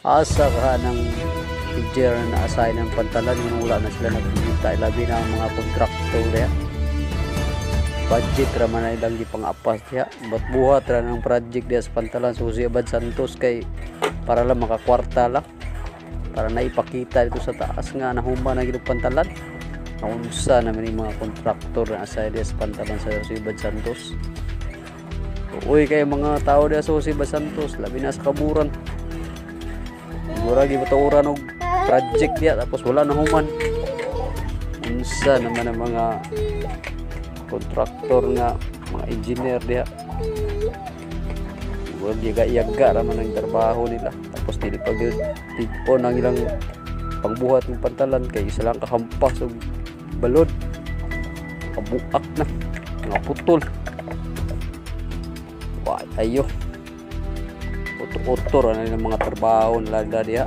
asa ka ng engineer na assign ng pantalan yung wala na sila nagbibita labi na ang mga kontraktor diya budget raman na ilang gipangapas diya but buhat ra ng project diya sa pantalan Susi Abad Santos kay para lang makakwarta lang para naipakita dito sa taas nga nahuma na gid pantalan naunsa naman yung mga kontraktor na assign diya sa pantalan sa Susi Abad Santos. Uy kay mga tao diya sa Susi Abad Santos labi na sa kaburan siguro gibaturan og project diya tapos wala na human unsa naman ang mga kontraktor nga mga engineer diya siguro giga-iyaga raman ang trabaho nila tapos dili pa gyud tipon ang ilang pangbuhat ng pantalan kay isa lang kahampas og balod kabuak na nga putol wa ayo utor-utor ano yung mga trabaho nila diya